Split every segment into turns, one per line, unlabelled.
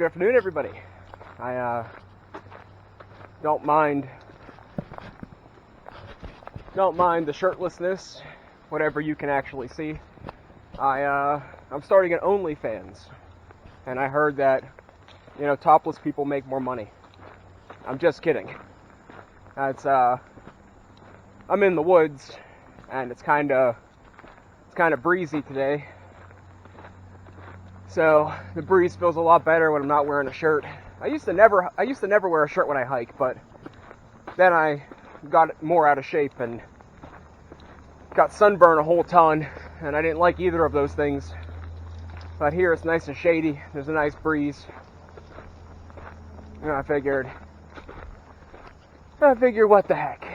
Good afternoon, everybody. I don't mind the shirtlessness, whatever you can actually see. I'm starting an OnlyFans, and I heard that topless people make more money. I'm just kidding. I'm in the woods, and it's kind of breezy today. So the breeze feels a lot better when I'm not wearing a shirt. I used to never wear a shirt when I hike, but then I got more out of shape and got sunburned a whole ton, and I didn't like either of those things. But here it's nice and shady. There's a nice breeze. And I figured what the heck.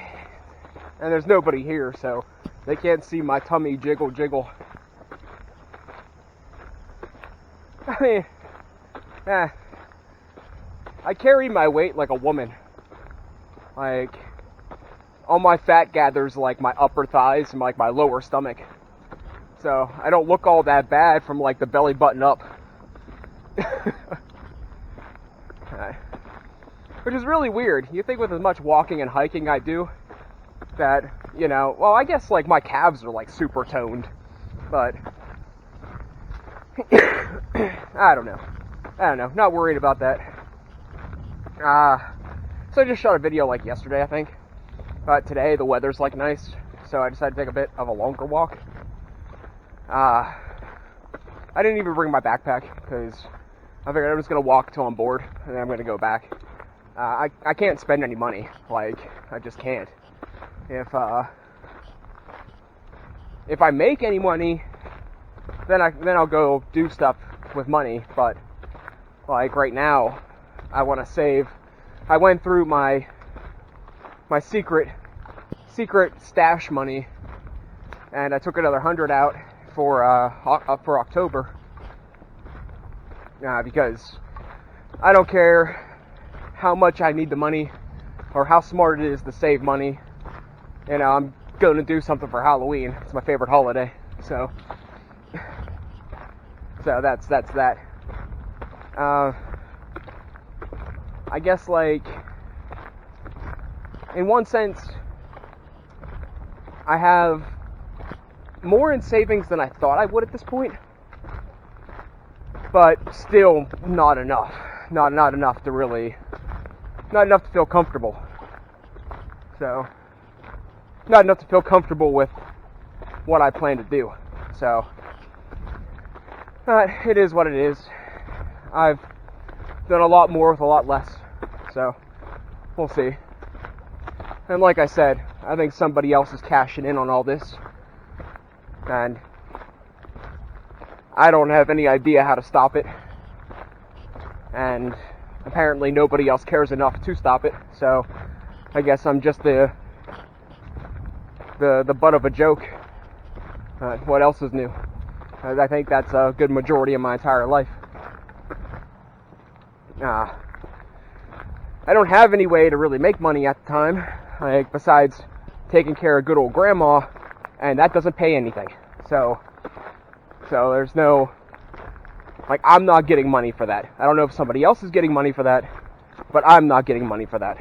And there's nobody here, so they can't see my tummy jiggle. I mean, I carry my weight like a woman. Like, all my fat gathers like my upper thighs and like my lower stomach. So I don't look all that bad from like the belly button up. Which is really weird. You think with as much walking and hiking I do, that, well, I guess like my calves are like super toned, but I don't know, not worried about that. So I just shot a video like yesterday, I think, but today the weather's like nice, so I decided to take a bit of a longer walk. I didn't even bring my backpack, because I figured I'm just going to walk till I'm bored, and then I'm going to go back. I can't spend any money, like, I just can't. If I make any money, then I'll go do stuff with money, but like right now I want to save. I went through my secret stash money, and I took another 100 out for October, because I don't care how much I need the money or how smart it is to save money. I'm going to do something for Halloween. It's my favorite holiday, so that's that. I guess, like, in one sense, I have more in savings than I thought I would at this point, but still not enough. Not enough to feel comfortable. So, not enough to feel comfortable with what I plan to do. So, it is what it is. I've done a lot more with a lot less, so we'll see. And like I said, I think somebody else is cashing in on all this, and I don't have any idea how to stop it, and apparently nobody else cares enough to stop it, so I guess I'm just the butt of a joke. What else is new? I think that's a good majority of my entire life. I don't have any way to really make money at the time, like, besides taking care of good old grandma, and that doesn't pay anything. So there's no, like, I'm not getting money for that. I don't know if somebody else is getting money for that, but I'm not getting money for that.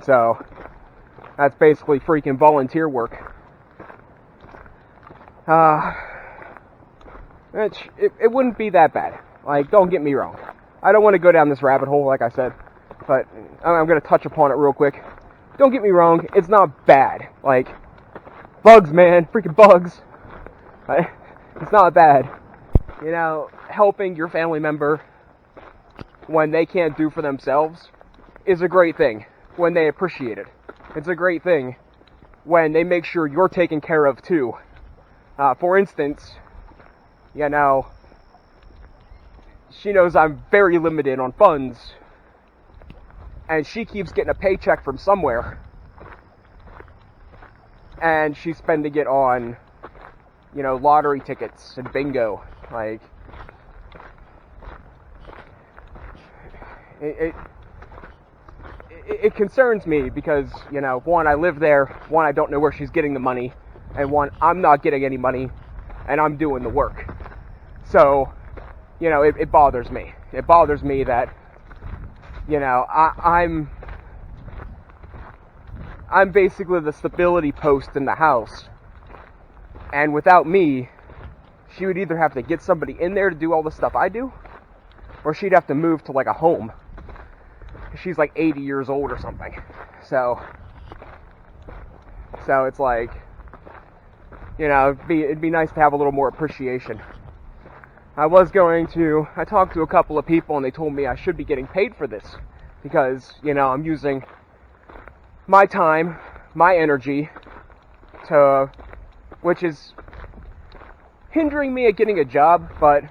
So that's basically freaking volunteer work. It wouldn't be that bad. Like, don't get me wrong. I don't want to go down this rabbit hole, like I said, but I'm going to touch upon it real quick. Don't get me wrong, it's not bad. Like, bugs, man, freaking bugs. It's not bad. Helping your family member when they can't do for themselves is a great thing, when they appreciate it. It's a great thing when they make sure you're taken care of, too. For instance, she knows I'm very limited on funds, and she keeps getting a paycheck from somewhere, and she's spending it on, lottery tickets and bingo. Like, it concerns me because, one, I live there, one, I don't know where she's getting the money, and one, I'm not getting any money, and I'm doing the work. So, you know, it bothers me. It bothers me that, you know, I'm basically the stability post in the house. And without me, she would either have to get somebody in there to do all the stuff I do, or she'd have to move to like a home. She's like 80 years old or something. So it's like, you know, it'd be nice to have a little more appreciation. I talked to a couple of people and they told me I should be getting paid for this because, you know, I'm using my time, my energy which is hindering me at getting a job, but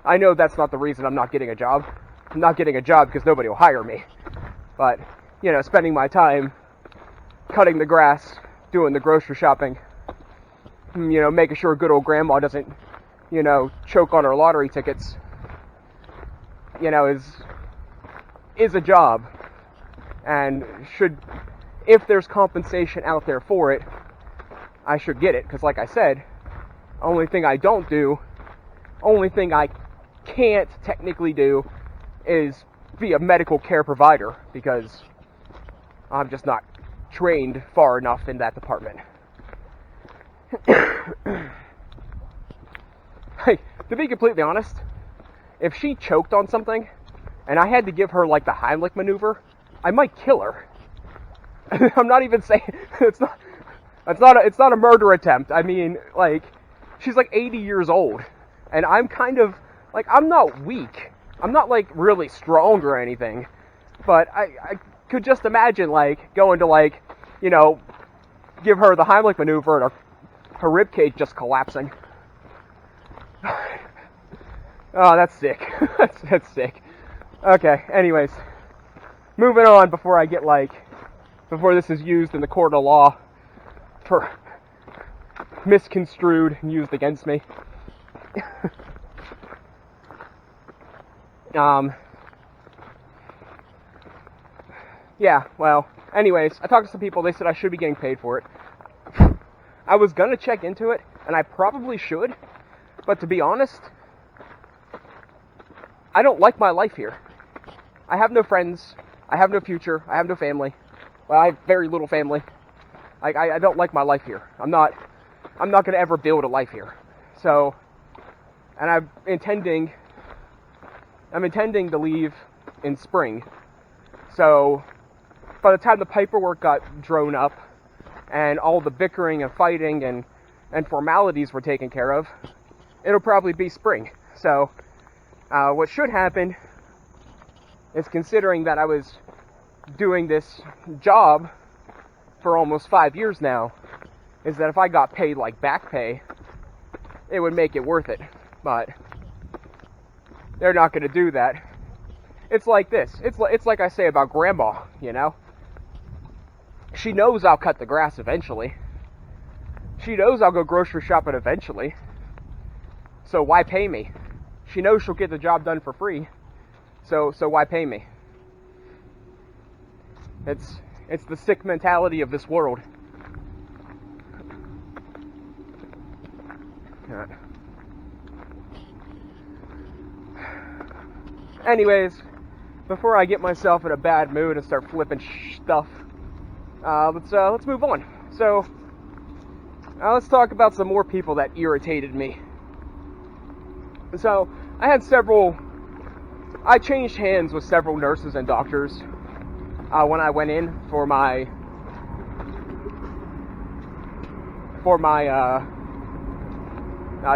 I know that's not the reason I'm not getting a job. I'm not getting a job because nobody will hire me. But, you know, spending my time cutting the grass, doing the grocery shopping, you know, making sure good old grandma doesn't, you know, choke on her lottery tickets, you know, is a job. And if there's compensation out there for it, I should get it. Because like I said, only thing I can't technically do is be a medical care provider because I'm just not trained far enough in that department. Hey, to be completely honest, if she choked on something and I had to give her like the Heimlich maneuver, I might kill her. I'm not even saying it's not a murder attempt. I mean, like, she's like 80 years old, and I'm kind of like, I'm not weak. I'm not like really strong or anything, but I could just imagine like going to like, you know, give her the Heimlich maneuver and her rib cage just collapsing. Oh, that's sick. That's sick. Okay, anyways, moving on before this is used in the court of law for misconstrued and used against me. Yeah, well, anyways, I talked to some people, they said I should be getting paid for it. I was gonna check into it, and I probably should, but to be honest, I don't like my life here. I have no friends, I have no future, I have no family. Well, I have very little family. I don't like my life here. I'm not gonna ever build a life here. So, and I'm intending to leave in spring. So, by the time the paperwork got drawn up, and all the bickering and fighting and formalities were taken care of, it'll probably be spring. So, what should happen is, considering that I was doing this job for almost 5 years now, is that if I got paid like back pay, it would make it worth it. But they're not going to do that. It's like this. It's like I say about grandma, you know? She knows I'll cut the grass eventually. She knows I'll go grocery shopping eventually. So why pay me? She knows she'll get the job done for free. So why pay me? It's the sick mentality of this world. Anyways, before I get myself in a bad mood and start flipping stuff, let's move on. So, let's talk about some more people that irritated me. So, I changed hands with several nurses and doctors when I went in for my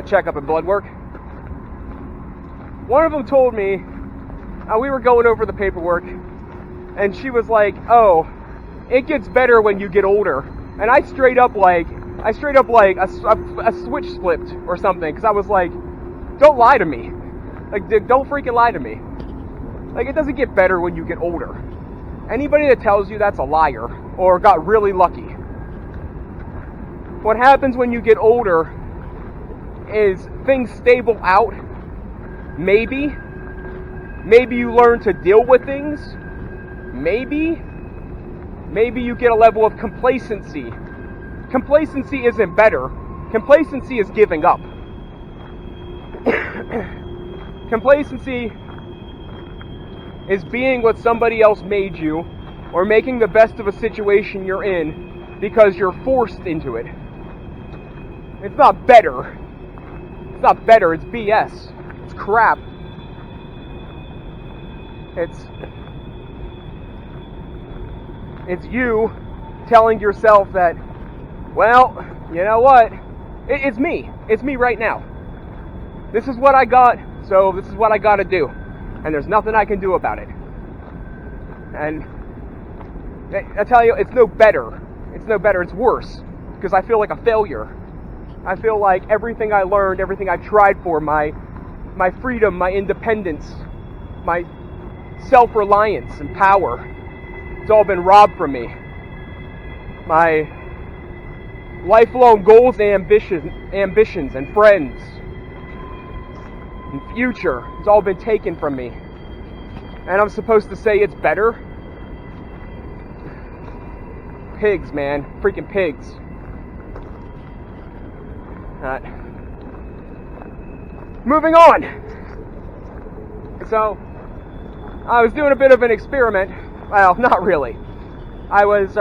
checkup and blood work. One of them told me, we were going over the paperwork, and she was like, "Oh, it gets better when you get older." And I straight up like a switch flipped or something, because I was like, "Don't lie to me. Like, don't freaking lie to me. Like, it doesn't get better when you get older." Anybody that tells you that's a liar or got really lucky. What happens when you get older is things stable out. Maybe you learn to deal with things. Maybe you get a level of complacency. Complacency isn't better. Complacency is giving up. Complacency is being what somebody else made you, or making the best of a situation you're in because you're forced into it. It's not better. It's not better, it's BS. It's crap. It's you telling yourself that, well, you know what? It's me. It's me right now. This is what I got, so this is what I gotta do. And there's nothing I can do about it. And I tell you, it's no better. It's no better, it's worse. Because I feel like a failure. I feel like everything I learned, everything I tried for, my freedom, my independence, my self-reliance and power, it's all been robbed from me. My lifelong goals and ambitions and friends and future, it's all been taken from me. And I'm supposed to say it's better? Pigs, man. Freaking pigs. Moving on. So, I was doing a bit of an experiment. Well, not really. I was,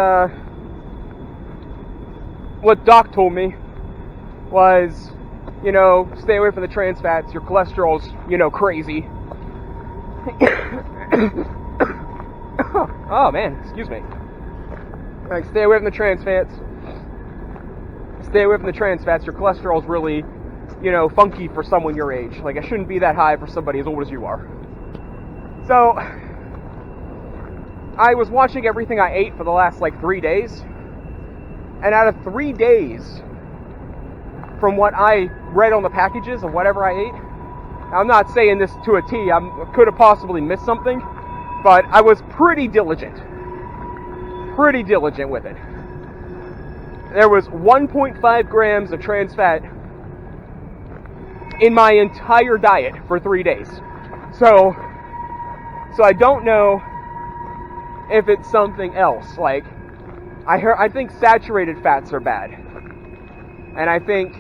what Doc told me was, stay away from the trans fats. Your cholesterol's, crazy. Oh, man, excuse me. Like, stay away from the trans fats. Stay away from the trans fats. Your cholesterol's really, funky for someone your age. Like, it shouldn't be that high for somebody as old as you are. So, I was watching everything I ate for the last, 3 days. And out of 3 days, from what I read on the packages of whatever I ate, I'm not saying this to a T, I could have possibly missed something, but I was pretty diligent with it. There was 1.5 grams of trans fat in my entire diet for 3 days. So I don't know if it's something else. I think saturated fats are bad. And I think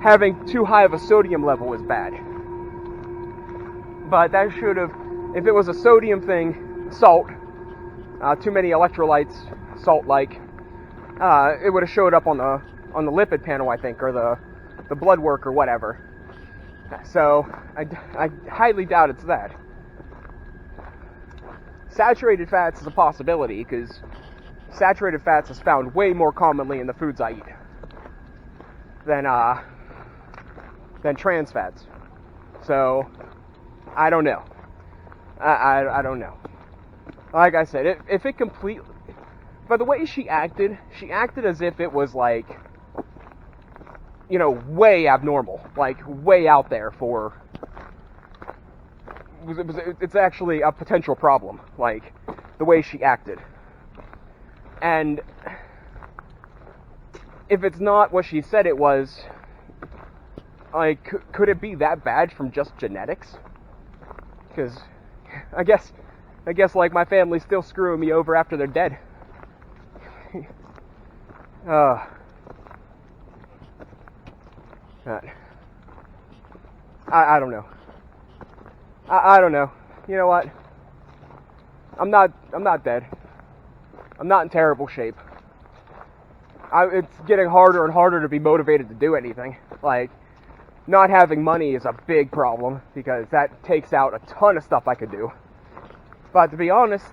having too high of a sodium level is bad. But that should have, if it was a sodium thing, salt, too many electrolytes, salt-like, it would have showed up on the lipid panel, I think, or the blood work or whatever. So I highly doubt it's that. Saturated fats is a possibility, because saturated fats is found way more commonly in the foods I eat than trans fats. So I don't know. I don't know. Like I said, if it completely... But the way she acted as if it was way abnormal. Way out there for... It's actually a potential problem. The way she acted. And if it's not what she said it was, could it be that bad from just genetics? Because I guess my family's still screwing me over after they're dead. I don't know. I don't know. You know what? I'm not dead. I'm not in terrible shape. It's getting harder and harder to be motivated to do anything. Not having money is a big problem, because that takes out a ton of stuff I could do. But to be honest,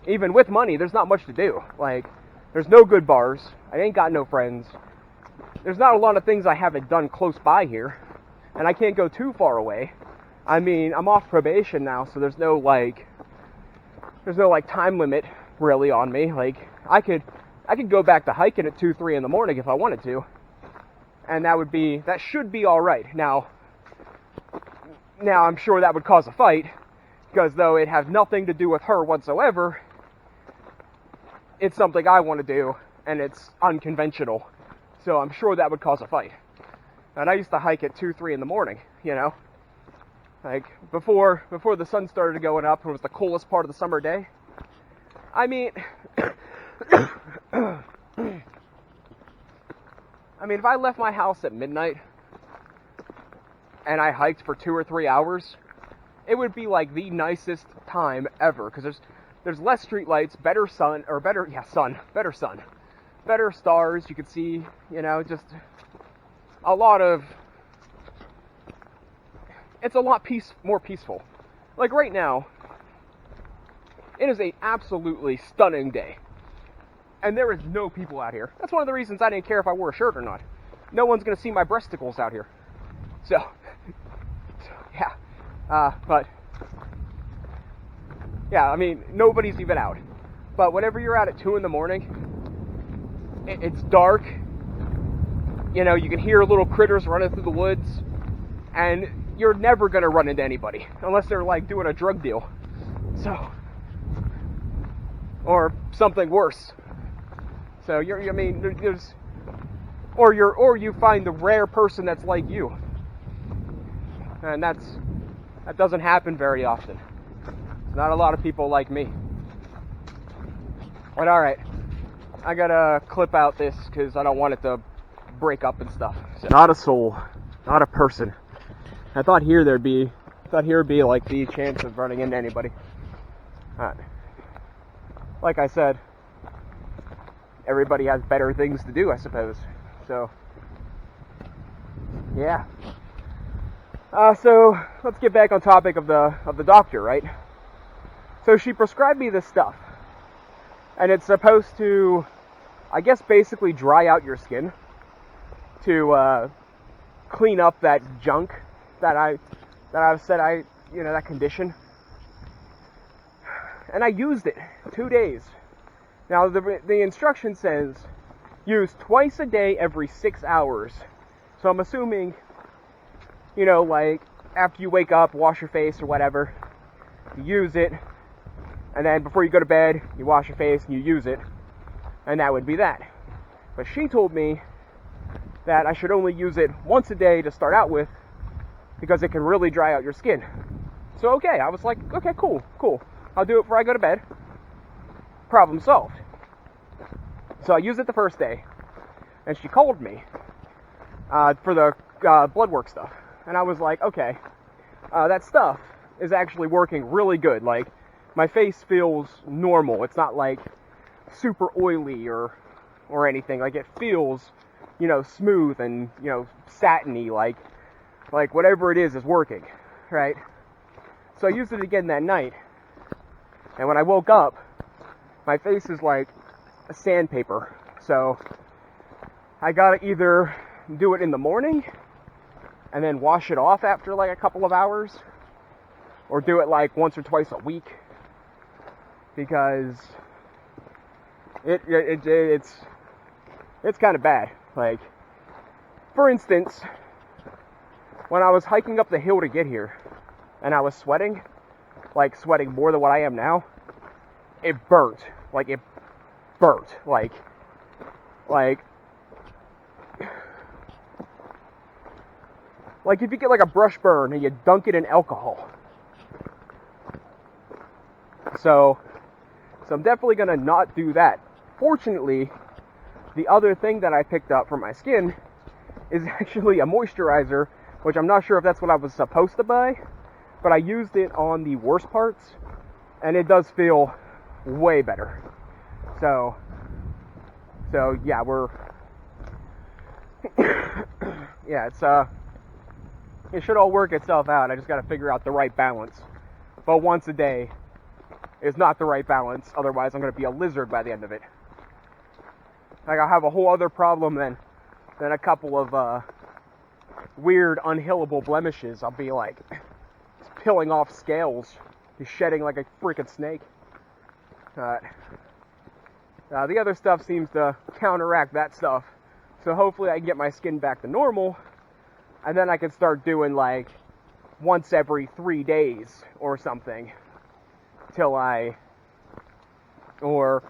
even with money, there's not much to do. There's no good bars. I ain't got no friends. There's not a lot of things I haven't done close by here. And I can't go too far away. I mean, I'm off probation now, so there's no time limit really on me. I could go back to hiking at 2, 3 in the morning if I wanted to. And that should be alright. Now I'm sure that would cause a fight, because though it has nothing to do with her whatsoever, it's something I want to do, and it's unconventional. So I'm sure that would cause a fight. And I used to hike at 2, 3 in the morning, before the sun started going up, it was the coolest part of the summer day. I mean, if I left my house at midnight, and I hiked for 2 or 3 hours, it would be like the nicest time ever, because there's less streetlights, better sun, better sun, better stars. You could see, just a lot of. It's a lot more peaceful. Like right now, it is a absolutely stunning day, and there is no people out here. That's one of the reasons I didn't care if I wore a shirt or not. No one's gonna see my breasticles out here. So yeah, but yeah, I mean, nobody's even out. But whenever you're out at 2 in the morning, it's dark. You can hear little critters running through the woods, and you're never gonna run into anybody unless they're like doing a drug deal. So, or something worse. So there's, or you find the rare person that's like you, and that doesn't happen very often. Not a lot of people like me. But all right, I gotta clip out this because I don't want it to break up and stuff. So, not a soul, not a person. I thought here would be like the chance of running into anybody. Like I said, everybody has better things to do, I suppose. So, yeah. So let's get back on topic of the doctor, right? So she prescribed me this stuff, and it's supposed to, I guess, basically dry out your skin to clean up that junk that I've said that condition. And I used it 2 days. Now the instruction says use twice a day every 6 hours. So I'm assuming, like after you wake up, wash your face or whatever, you use it, and then before you go to bed, you wash your face and you use it, and that would be that. But she told me that I should only use it once a day to start out with, because it can really dry out your skin. So okay, I was like, okay, cool. I'll do it before I go to bed. Problem solved. So I used it the first day, and she called me for the blood work stuff. And I was like, okay, that stuff is actually working really good. Like, my face feels normal. It's not like super oily or anything. Like, it feels, smooth and, satiny, like whatever it is working, right? So I used it again that night, and when I woke up, my face is like a sandpaper. So I gotta either do it in the morning and then wash it off after like a couple of hours, or do it like once or twice a week, because it's kind of bad. Like, for instance, when I was hiking up the hill to get here, and I was sweating more than what I am now, it burnt. Like, if you get like a brush burn and you dunk it in alcohol. So I'm definitely gonna not do that. Fortunately, the other thing that I picked up for my skin is actually a moisturizer, which I'm not sure if that's what I was supposed to buy, but I used it on the worst parts, and it does feel way better. So yeah, it should all work itself out. I just gotta figure out the right balance. But once a day is not the right balance, otherwise I'm gonna be a lizard by the end of it. Like, I'll have a whole other problem than a couple of weird unhealable blemishes. I'll be like peeling off scales, just shedding like a freaking snake. The other stuff seems to counteract that stuff, so hopefully I can get my skin back to normal, and then I can start doing like once every 3 days or something, or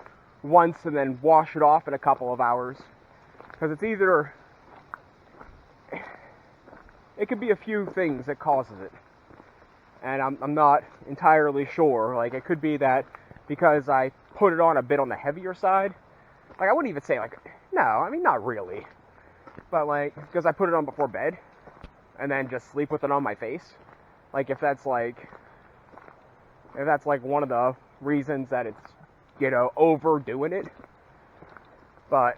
once and then wash it off in a couple of hours, because it could be a few things that causes it, and I'm not entirely sure. Like, it could be that because I put it on a bit on the heavier side. Like, I wouldn't even say, like, no, I mean, not really, but like, because I put it on before bed, and then just sleep with it on my face. Like, if that's like one of the reasons that it's, you know, overdoing it. But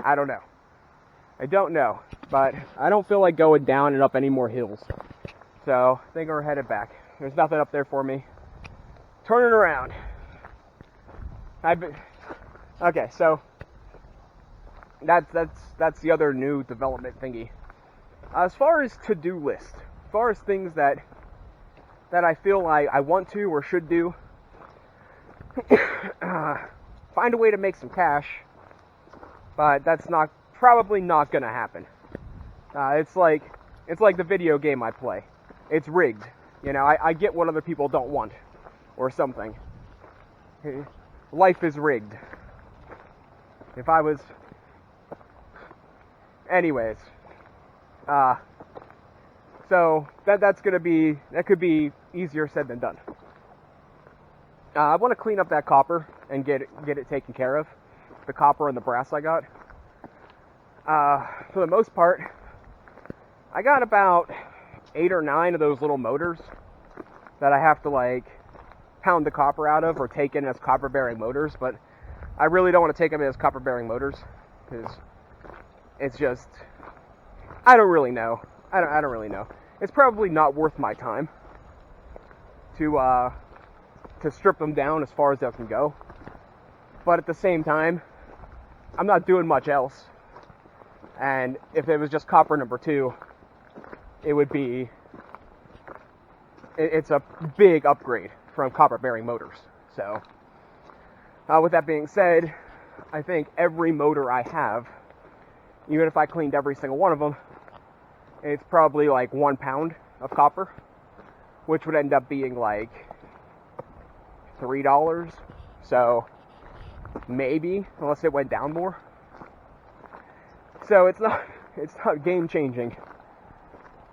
I don't know. I don't know. But I don't feel like going down and up any more hills. So I think we're headed back. There's nothing up there for me. Turning around. Okay, so that's the other new development thingy. As far as to-do list, as far as things that I feel like I want to or should do, find a way to make some cash, but that's probably not gonna happen. It's like the video game I play. It's rigged. You know, I get what other people don't want, or something. Life is rigged. If I was... Anyways. So, that could be easier said than done. I want to clean up that copper and get it taken care of. The copper and the brass I got. For the most part, I got about 8 or 9 of those little motors that I have to, like, pound the copper out of or take in as copper-bearing motors, but I really don't want to take them as copper-bearing motors, because it's just, I don't really know. I don't really know. It's probably not worth my time to strip them down as far as they can go, but at the same time, I'm not doing much else, and if it was just copper number 2, it would be, it's a big upgrade from copper-bearing motors. So, with that being said, I think every motor I have, even if I cleaned every single one of them, it's probably like 1 pound of copper, which would end up being like $3. So, maybe, unless it went down more. So it's not game-changing.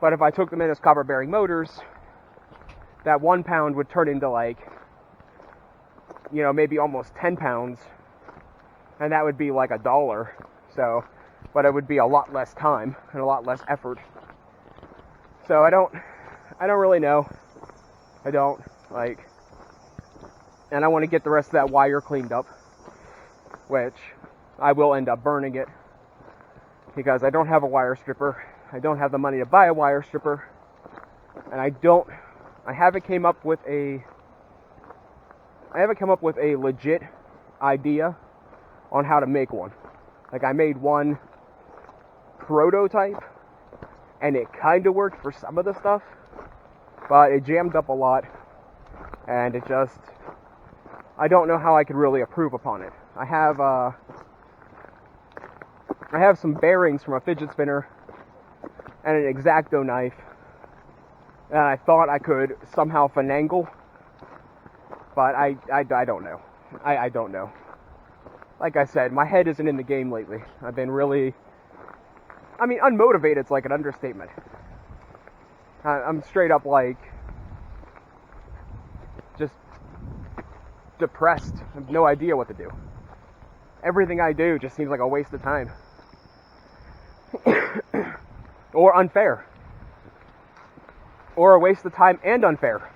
But if I took them in as copper-bearing motors, that 1 pound would turn into, like, you know, maybe almost 10 pounds, and that would be like $1. So, but it would be a lot less time and a lot less effort. So I don't really know. I don't, like, and I want to get the rest of that wire cleaned up, which I will end up burning it, because I don't have a wire stripper. I don't have the money to buy a wire stripper, and I haven't come up with a legit idea on how to make one. Like, I made one prototype, and it kind of worked for some of the stuff, but it jammed up a lot, and it just, I don't know how I could really improve upon it. I have some bearings from a fidget spinner and an X-Acto knife, and I thought I could somehow finagle, but I don't know. I don't know. Like I said, my head isn't in the game lately. I've been really, unmotivated's like an understatement. I'm straight up, like, just depressed. I have no idea what to do. Everything I do just seems like a waste of time. Or unfair. Or a waste of time and unfair.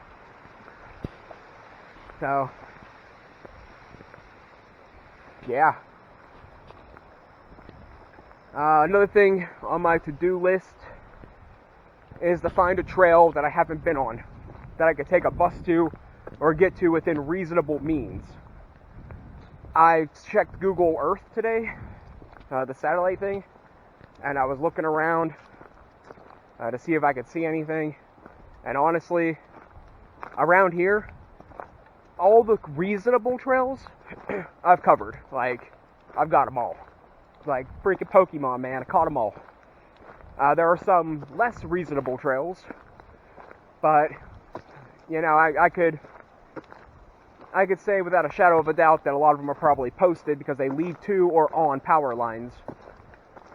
So, yeah. Another thing on my to-do list is to find a trail that I haven't been on, that I could take a bus to or get to within reasonable means. I checked Google Earth today, the satellite thing, and I was looking around to see if I could see anything. And honestly, around here, all the reasonable trails I've covered. Like, I've got them all. Like freaking Pokemon, man, I caught them all. There are some less reasonable trails, but, you know, I could say without a shadow of a doubt that a lot of them are probably posted because they lead to or on power lines.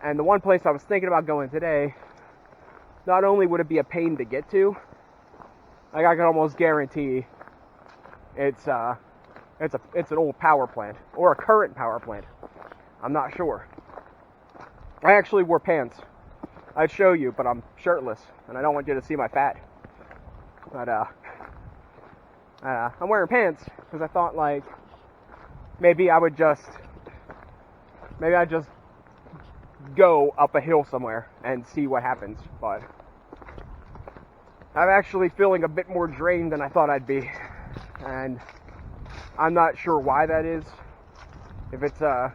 And the one place I was thinking about going today, not only would it be a pain to get to, like, I can almost guarantee it's an old power plant or a current power plant. I'm not sure. I actually wore pants I'd show you, but I'm shirtless, and I don't want you to see my fat. But I'm wearing pants because I thought like maybe I'd just go up a hill somewhere and see what happens. But I'm actually feeling a bit more drained than I thought I'd be, and I'm not sure why that is. If it's a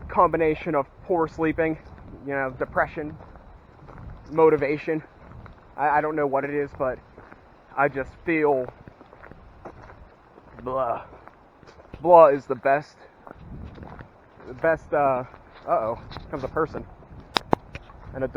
combination of poor sleeping, depression, motivation, I don't know what it is, but I just feel blah. Blah is the best, uh-oh, comes a person. And a